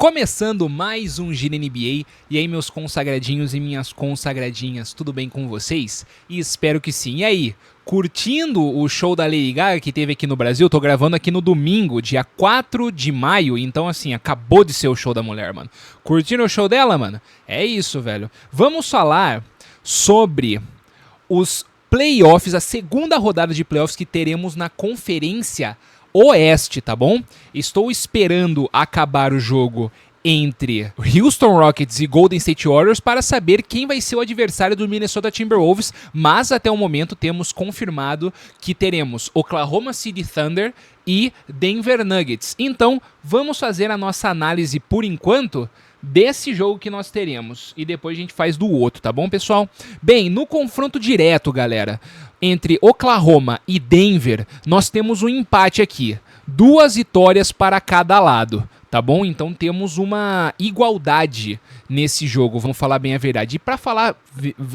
Começando mais um Gira NBA, e aí meus consagradinhos e minhas consagradinhas, tudo bem com vocês? E espero que sim. E aí, curtindo o show da Lady Gaga que teve aqui no Brasil? Tô gravando aqui no domingo, dia 4 de maio, então assim, acabou de ser o show da mulher, mano. Curtindo o show dela, mano? É isso, velho. Vamos falar sobre os playoffs, a segunda rodada de playoffs que teremos na Conferência Oeste, tá bom? Estou esperando acabar o jogo entre Houston Rockets e Golden State Warriors para saber quem vai ser o adversário do Minnesota Timberwolves, mas até o momento temos confirmado que teremos Oklahoma City Thunder e Denver Nuggets. Então, vamos fazer a nossa análise por enquanto desse jogo que nós teremos e depois a gente faz do outro, tá bom, pessoal? Bem, no confronto direto, galera, entre Oklahoma e Denver, nós temos um empate aqui. 2 vitórias para cada lado, tá bom? Então temos uma igualdade nesse jogo, vamos falar bem a verdade. E pra falar,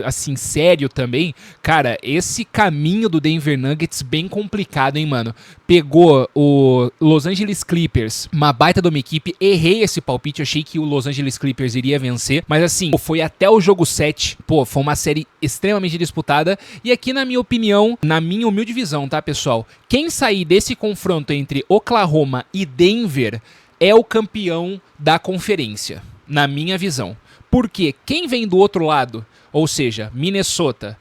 assim, sério também, cara, esse caminho do Denver Nuggets bem complicado, hein, mano? Pegou o Los Angeles Clippers, uma baita de uma equipe, errei esse palpite, achei que o Los Angeles Clippers iria vencer, mas assim, foi até o jogo 7, foi uma série extremamente disputada, e aqui na minha opinião, na minha humilde visão, tá, pessoal? Quem sair desse confronto entre Oklahoma e Denver é o campeão da conferência, na minha visão. Porque quem vem do outro lado, ou seja, Minnesota,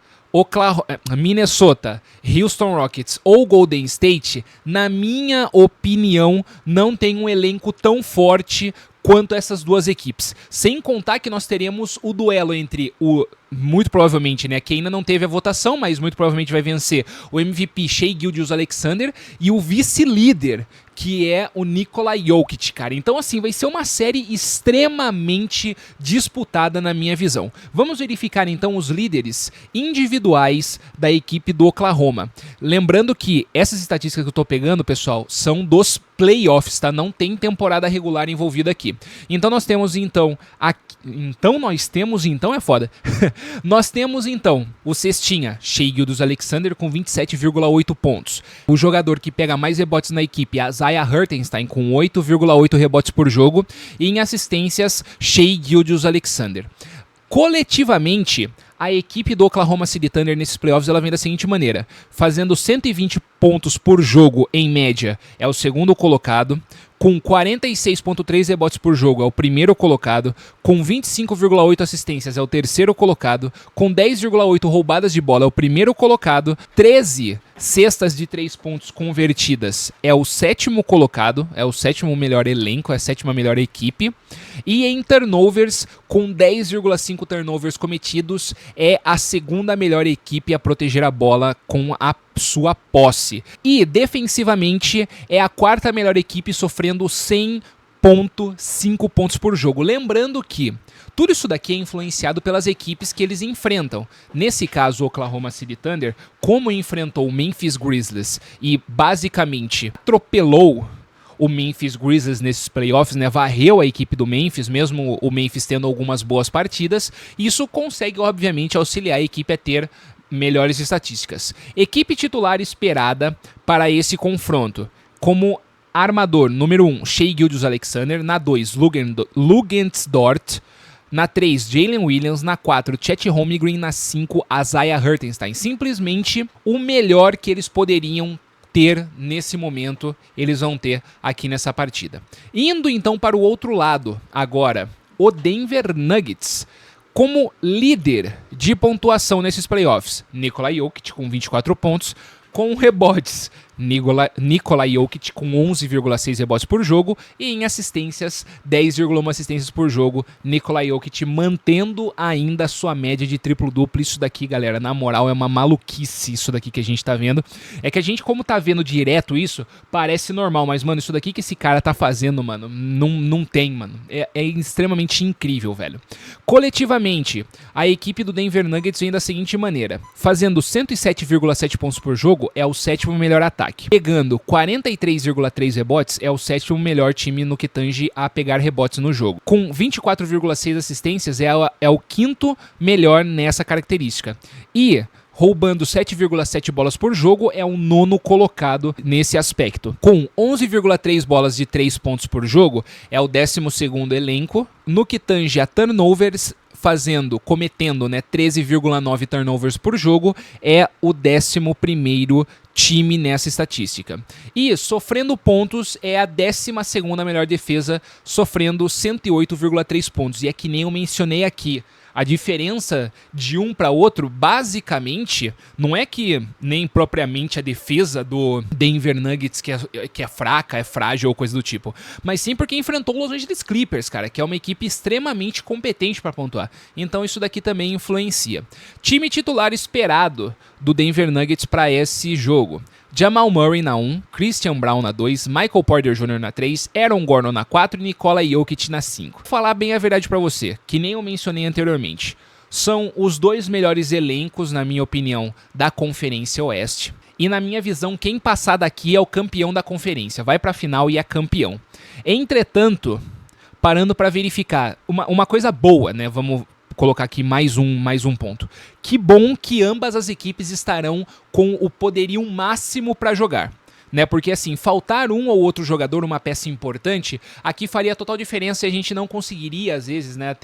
Houston Rockets ou Golden State, na minha opinião, não tem um elenco tão forte quanto essas duas equipes. Sem contar que nós teremos o duelo entre o, muito provavelmente, né, que ainda não teve a votação, mas muito provavelmente vai vencer o MVP Shai Gilgeous-Alexander e o vice-líder, que é o Nikola Jokic, cara. Então, assim, vai ser uma série extremamente disputada na minha visão. Vamos verificar, então, os líderes individuais da equipe do Oklahoma. Lembrando que essas estatísticas que eu tô pegando, pessoal, são dos playoffs, tá? Não tem temporada regular envolvida aqui. Então, nós temos, então, é foda. Nós temos, então, o cestinha, Shai Gilgeous-Alexander, com 27,8 pontos. O jogador que pega mais rebotes na equipe, Isaiah Hartenstein, com 8,8 rebotes por jogo. E em assistências, Shai Gilgeous-Alexander. Coletivamente, a equipe do Oklahoma City Thunder nesses playoffs ela vem da seguinte maneira: fazendo 120 pontos por jogo em média, é o segundo colocado. Com 46,3 rebotes por jogo, é o primeiro colocado. Com 25,8 assistências, é o terceiro colocado. Com 10,8 roubadas de bola, é o primeiro colocado. 13 cestas de 3 pontos convertidas, é o sétimo colocado. É o sétimo melhor elenco, é a sétima melhor equipe. E em turnovers, com 10,5 turnovers cometidos, é a segunda melhor equipe a proteger a bola com a sua posse. E defensivamente é a quarta melhor equipe, sofrendo 100,5 pontos por jogo. Lembrando que tudo isso daqui é influenciado pelas equipes que eles enfrentam. Nesse caso, o Oklahoma City Thunder, como enfrentou o Memphis Grizzlies e basicamente atropelou o Memphis Grizzlies nesses playoffs, né, varreu a equipe do Memphis, mesmo o Memphis tendo algumas boas partidas, isso consegue, obviamente, auxiliar a equipe a ter melhores estatísticas. Equipe titular esperada para esse confronto. Como armador, número 1, Shai Gilgeous-Alexander. Na 2, Luguentz Dort. Na 3, Jalen Williams. Na 4, Chet Holmgren. Na 5, Isaiah Hartenstein. Simplesmente o melhor que eles poderiam ter nesse momento, eles vão ter aqui nessa partida. Indo então para o outro lado, agora, o Denver Nuggets. Como líder de pontuação nesses playoffs, Nikola Jokic com 24 pontos, com rebotes, Nikola Jokic com 11,6 rebotes por jogo e em assistências, 10,1 assistências por jogo, Nikola Jokic mantendo ainda a sua média de triplo-duplo. Isso daqui, galera, na moral, é uma maluquice isso daqui que a gente tá vendo. É que a gente, como tá vendo direto isso, parece normal, mas, mano, isso daqui que esse cara tá fazendo, mano, não tem, mano. É extremamente incrível, velho. Coletivamente, a equipe do Denver Nuggets vem da seguinte maneira: fazendo 107,7 pontos por jogo, é o sétimo melhor ataque. Pegando 43,3 rebotes, é o sétimo melhor time no que tange a pegar rebotes no jogo. Com 24,6 assistências, é o quinto melhor nessa característica. E roubando 7,7 bolas por jogo, é o nono colocado nesse aspecto. Com 11,3 bolas de 3 pontos por jogo, é o 12º elenco. No que tange a turnovers, cometendo 13,9 turnovers por jogo, é o 11º time nessa estatística. E sofrendo pontos é a 12ª melhor defesa, sofrendo 108,3 pontos. E é que nem eu mencionei aqui, a diferença de um para outro, basicamente, não é que nem propriamente a defesa do Denver Nuggets que é fraca, é frágil ou coisa do tipo, mas sim porque enfrentou o Los Angeles Clippers, cara, que é uma equipe extremamente competente para pontuar. Então isso daqui também influencia. Time titular esperado do Denver Nuggets para esse jogo: Jamal Murray na 1, Christian Braun na 2, Michael Porter Jr. na 3, Aaron Gordon na 4 e Nikola Jokic na 5. Vou falar bem a verdade pra você, que nem eu mencionei anteriormente. São os dois melhores elencos, na minha opinião, da Conferência Oeste. E na minha visão, quem passar daqui é o campeão da conferência. Vai pra final e é campeão. Entretanto, parando pra verificar, uma coisa boa, né? Vamos colocar aqui mais um ponto. Que bom que ambas as equipes estarão com o poderio máximo para jogar, né? Porque assim, faltar um ou outro jogador, uma peça importante, aqui faria total diferença e a gente não conseguiria, às vezes, né,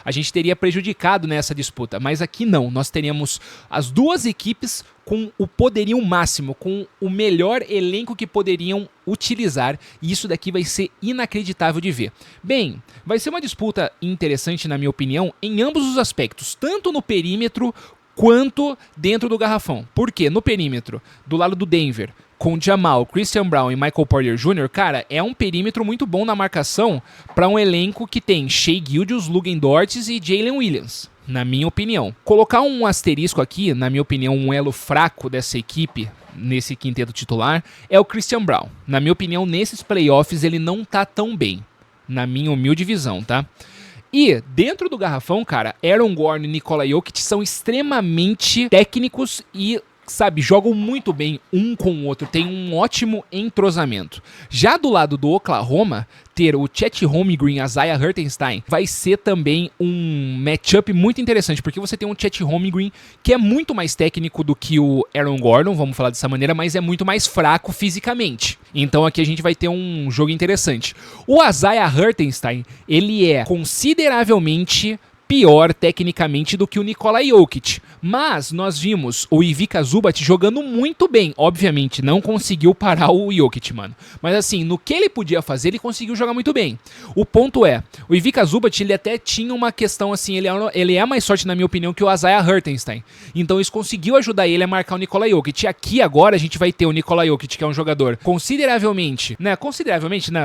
a gente teria prejudicado nessa disputa. Mas aqui não, nós teríamos as duas equipes com o poderio máximo, com o melhor elenco que poderiam utilizar, e isso daqui vai ser inacreditável de ver. Bem, vai ser uma disputa interessante, na minha opinião, em ambos os aspectos, tanto no perímetro quanto dentro do garrafão. Por quê? No perímetro, do lado do Denver, com Jamal, Christian Braun e Michael Porter Jr., cara, é um perímetro muito bom na marcação para um elenco que tem Shai Gilgeous, Luguentz Dort e Jalen Williams, na minha opinião. Colocar um asterisco aqui, na minha opinião, um elo fraco dessa equipe nesse quinteto titular é o Christian Braun. Na minha opinião, nesses playoffs ele não tá tão bem, na minha humilde visão, tá? E dentro do garrafão, cara, Aaron Gordon e Nikola Jokic são extremamente técnicos e, sabe, jogam muito bem um com o outro, tem um ótimo entrosamento. Já do lado do Oklahoma, ter o Chet Holmgren e Isaiah Hartenstein vai ser também um matchup muito interessante, porque você tem um Chet Holmgren que é muito mais técnico do que o Aaron Gordon, vamos falar dessa maneira, mas é muito mais fraco fisicamente. Então aqui a gente vai ter um jogo interessante. O Isaiah Hartenstein, ele é consideravelmente pior tecnicamente do que o Nikola Jokic, mas nós vimos o Ivica Zubac jogando muito bem. Obviamente não conseguiu parar o Jokic, mano, mas assim, no que ele podia fazer, ele conseguiu jogar muito bem. O ponto é, o Ivica Zubac, ele até tinha uma questão assim, ele é mais sorte, na minha opinião, que o Isaiah Hartenstein, então isso conseguiu ajudar ele a marcar o Nikola Jokic. E aqui agora a gente vai ter o Nikola Jokic, que é um jogador consideravelmente, né,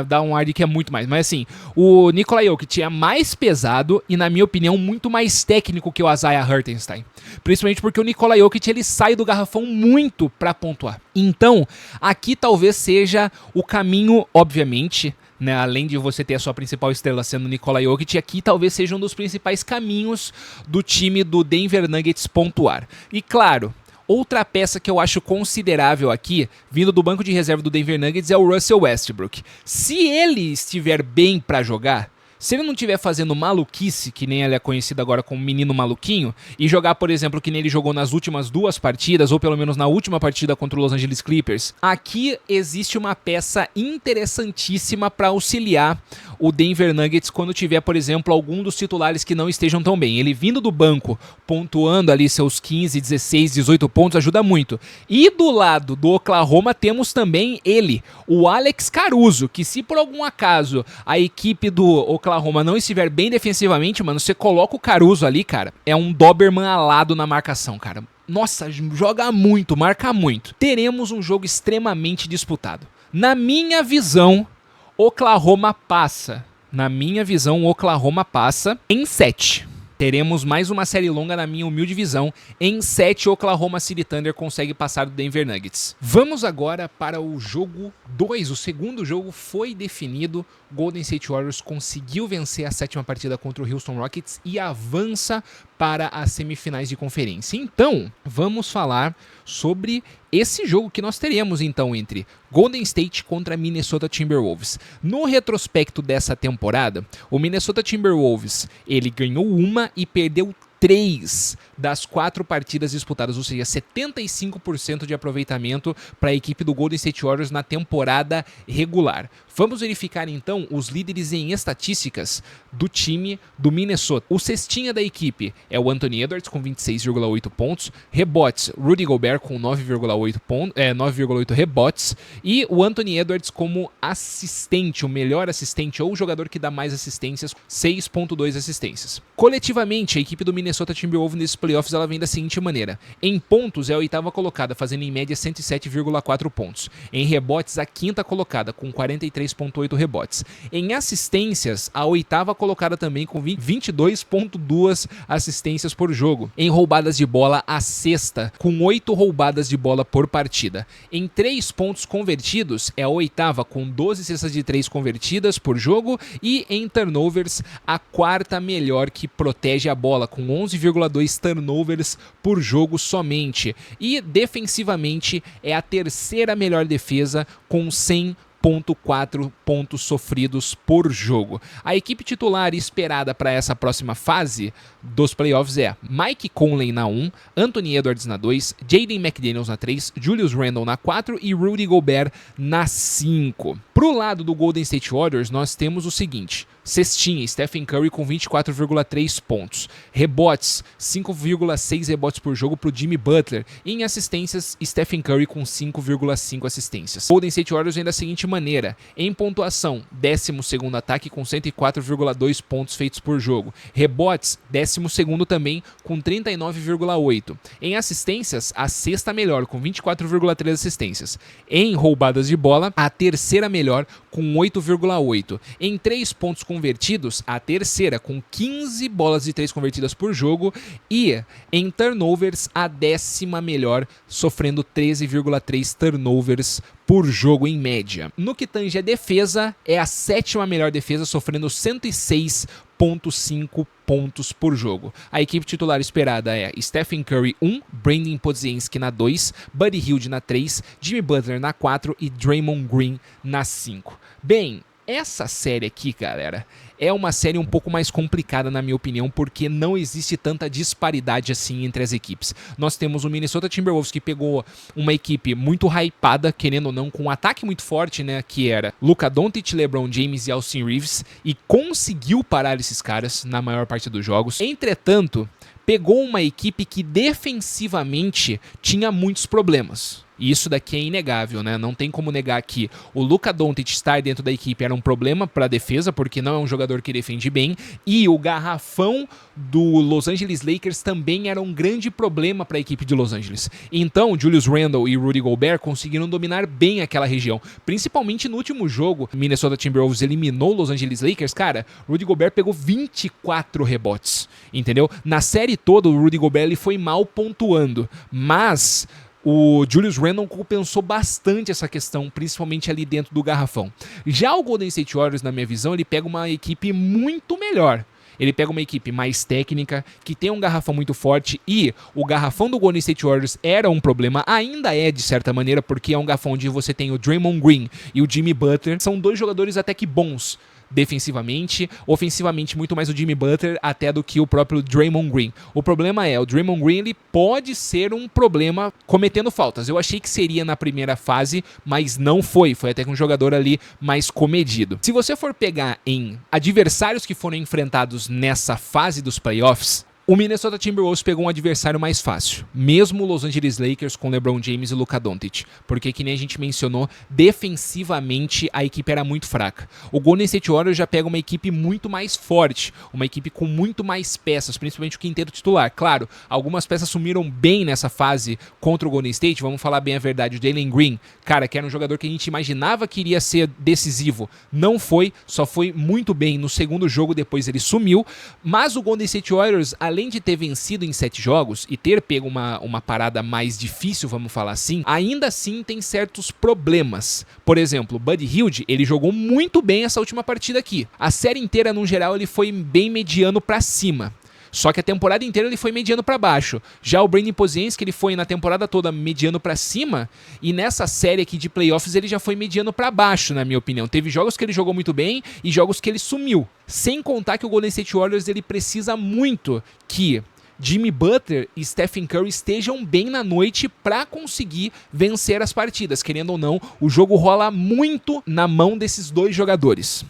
dá um ar de que é muito mais, mas assim, o Nikola Jokic é mais pesado e, na minha opinião, muito mais técnico que o Isaiah Hartenstein. Principalmente porque o Nikola Jokic, ele sai do garrafão muito para pontuar. Então, aqui talvez seja o caminho, obviamente, né, além de você ter a sua principal estrela sendo o Nikola Jokic, aqui talvez seja um dos principais caminhos do time do Denver Nuggets pontuar. E claro, outra peça que eu acho considerável aqui, vindo do banco de reserva do Denver Nuggets, é o Russell Westbrook. Se ele estiver bem para jogar, se ele não estiver fazendo maluquice, que nem ele é conhecido agora como menino maluquinho, e jogar, por exemplo, que nem ele jogou nas últimas 2 partidas, ou pelo menos na última partida contra o Los Angeles Clippers, aqui existe uma peça interessantíssima para auxiliar o Denver Nuggets quando tiver, por exemplo, algum dos titulares que não estejam tão bem. Ele vindo do banco, pontuando ali seus 15, 16, 18 pontos, ajuda muito. E do lado do Oklahoma temos também ele, o Alex Caruso, que se por algum acaso a equipe do Oklahoma não estiver bem defensivamente, mano, você coloca o Caruso ali, cara, é um Doberman alado na marcação, cara. Nossa, joga muito, marca muito. Teremos um jogo extremamente disputado. Na minha visão, Oklahoma passa. Na minha visão, Oklahoma passa em 7. Teremos mais uma série longa, na minha humilde visão. Em 7, Oklahoma City Thunder consegue passar do Denver Nuggets. Vamos agora para o jogo 2. O segundo jogo foi definido. Golden State Warriors conseguiu vencer a 7ª partida contra o Houston Rockets e avança para as semifinais de conferência. Então, vamos falar sobre esse jogo que nós teremos então entre Golden State contra Minnesota Timberwolves. No retrospecto dessa temporada, o Minnesota Timberwolves, ele ganhou uma e perdeu 3 das 4 partidas disputadas, ou seja, 75% de aproveitamento para a equipe do Golden State Warriors na temporada regular. Vamos verificar então os líderes em estatísticas do time do Minnesota. O cestinha da equipe é o Anthony Edwards com 26,8 pontos, rebotes Rudy Gobert com 9,8 rebotes e o Anthony Edwards como assistente, o melhor assistente ou o jogador que dá mais assistências, 6,2 assistências. Coletivamente, a equipe do Minnesota Timberwolves nesses playoffs ela vem da seguinte maneira: em pontos é a 8ª colocada, fazendo em média 107,4 pontos. Em rebotes, a 5ª colocada com 43,8 rebotes. Em assistências, a 8ª colocada também com 22,2 assistências por jogo. Em roubadas de bola, a 6ª com 8 roubadas de bola por partida. Em 3 pontos convertidos, é a 8ª com 12 cestas de 3 convertidas por jogo. E em turnovers, a 4ª melhor que protege a bola, com 11,2 turnovers por jogo somente. E defensivamente é a 3ª melhor defesa, com 100,4 pontos sofridos por jogo. A equipe titular esperada para essa próxima fase dos playoffs é Mike Conley na 1, Anthony Edwards na 2, Jaden McDaniels na 3, Julius Randle na 4 e Rudy Gobert na 5. Pro lado do Golden State Warriors, nós temos o seguinte: cestinha, Stephen Curry com 24,3 pontos. Rebotes, 5,6 rebotes por jogo para o Jimmy Butler. E em assistências, Stephen Curry com 5,5 assistências. Golden State Warriors vem da seguinte maneira: em pontuação, 12º ataque com 104,2 pontos feitos por jogo. Rebotes, 12º também com 39,8. Em assistências, a 6ª melhor com 24,3 assistências. Em roubadas de bola, a 3ª melhor com 8,8. Em 3 pontos convertidos, a 3ª com 15 bolas de 3 convertidas por jogo. E em turnovers, a 10ª melhor, sofrendo 13,3 turnovers por jogo em média. No que tange a defesa, é a 7ª melhor defesa, sofrendo 106,5 pontos por jogo. A equipe titular esperada é Stephen Curry 1, Brandon Podziemski na 2, Buddy Hield na 3, Jimmy Butler na 4 e Draymond Green na 5. Bem, essa série aqui, galera, é uma série um pouco mais complicada, na minha opinião, porque não existe tanta disparidade assim entre as equipes. Nós temos o Minnesota Timberwolves, que pegou uma equipe muito hypada, querendo ou não, com um ataque muito forte, né, que era Luka Doncic, LeBron James e Austin Reeves, e conseguiu parar esses caras na maior parte dos jogos. Entretanto, pegou uma equipe que defensivamente tinha muitos problemas. E isso daqui é inegável, né? Não tem como negar que o Luka Doncic estar dentro da equipe era um problema para a defesa, porque não é um jogador que defende bem, e o garrafão do Los Angeles Lakers também era um grande problema para a equipe de Los Angeles. Então, Julius Randle e Rudy Gobert conseguiram dominar bem aquela região, principalmente no último jogo. Minnesota Timberwolves eliminou Los Angeles Lakers, cara, Rudy Gobert pegou 24 rebotes, entendeu? Na série toda, o Rudy Gobert ele foi mal pontuando, mas o Julius Randle compensou bastante essa questão, principalmente ali dentro do garrafão. Já o Golden State Warriors, na minha visão, ele pega uma equipe muito melhor. Ele pega uma equipe mais técnica, que tem um garrafão muito forte, e o garrafão do Golden State Warriors era um problema, ainda é de certa maneira, porque é um garrafão onde você tem o Draymond Green e o Jimmy Butler, são dois jogadores até que bons defensivamente, ofensivamente muito mais o Jimmy Butler até do que o próprio Draymond Green. O problema é, o Draymond Green ele pode ser um problema cometendo faltas. Eu achei que seria na primeira fase, mas não foi. Foi até com um jogador ali mais comedido. Se você for pegar em adversários que foram enfrentados nessa fase dos playoffs, o Minnesota Timberwolves pegou um adversário mais fácil, mesmo o Los Angeles Lakers com LeBron James e Luka Doncic, porque, que nem a gente mencionou, defensivamente a equipe era muito fraca. O Golden State Warriors já pega uma equipe muito mais forte, uma equipe com muito mais peças, principalmente o quinteto titular. Claro, algumas peças sumiram bem nessa fase contra o Golden State, vamos falar bem a verdade, o Jalen Green, cara, que era um jogador que a gente imaginava que iria ser decisivo, não foi, só foi muito bem no segundo jogo, depois ele sumiu, mas o Golden State Warriors, além de ter vencido em 7 jogos e ter pego uma parada mais difícil, vamos falar assim, ainda assim tem certos problemas. Por exemplo, o Buddy Hield, ele jogou muito bem essa última partida aqui. A série inteira, no geral, ele foi bem mediano pra cima. Só que a temporada inteira ele foi mediano para baixo. Já o Brandon Podziemski, ele foi na temporada toda mediano para cima, e nessa série aqui de playoffs ele já foi mediano para baixo, na minha opinião. Teve jogos que ele jogou muito bem e jogos que ele sumiu. Sem contar que o Golden State Warriors ele precisa muito que Jimmy Butler e Stephen Curry estejam bem na noite para conseguir vencer as partidas. Querendo ou não, o jogo rola muito na mão desses dois jogadores.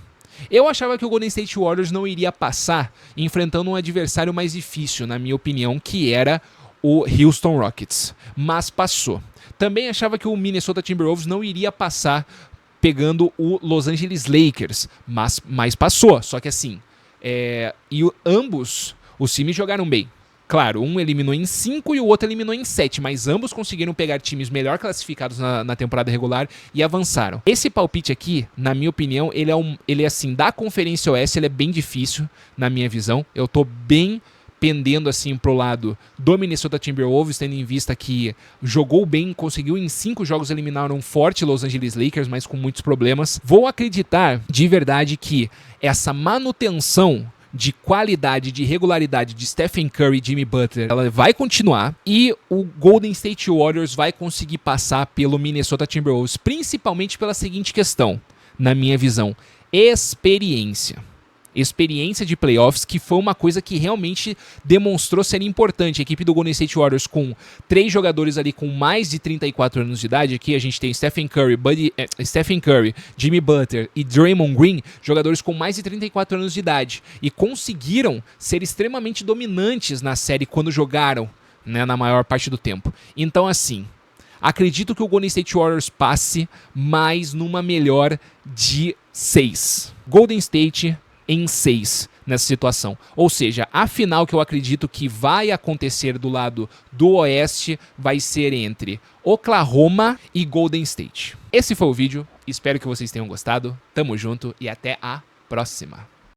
Eu achava que o Golden State Warriors não iria passar enfrentando um adversário mais difícil, na minha opinião, que era o Houston Rockets, mas passou. Também achava que o Minnesota Timberwolves não iria passar pegando o Los Angeles Lakers, mas passou. Só que assim, ambos os times jogaram bem. Claro, um eliminou em 5 e o outro eliminou em 7, mas ambos conseguiram pegar times melhor classificados na temporada regular e avançaram. Esse palpite aqui, na minha opinião, ele é assim, da Conferência Oeste, ele é bem difícil, na minha visão. Eu tô bem pendendo assim pro lado do Minnesota Timberwolves, tendo em vista que jogou bem, conseguiu em 5 jogos eliminar um forte Los Angeles Lakers, mas com muitos problemas. Vou acreditar de verdade que essa manutenção de qualidade, de regularidade de Stephen Curry e Jimmy Butler, ela vai continuar e o Golden State Warriors vai conseguir passar pelo Minnesota Timberwolves, principalmente pela seguinte questão, na minha visão: experiência de playoffs, que foi uma coisa que realmente demonstrou ser importante. A equipe do Golden State Warriors com 3 jogadores ali com mais de 34 anos de idade, aqui a gente tem Stephen Curry, Jimmy Butler e Draymond Green, jogadores com mais de 34 anos de idade, e conseguiram ser extremamente dominantes na série quando jogaram, né, na maior parte do tempo. Então assim, acredito que o Golden State Warriors passe, mas numa melhor de 6. Golden State em 6 nessa situação. Ou seja, a final que eu acredito que vai acontecer do lado do Oeste vai ser entre Oklahoma e Golden State. Esse foi o vídeo, espero que vocês tenham gostado, tamo junto e até a próxima.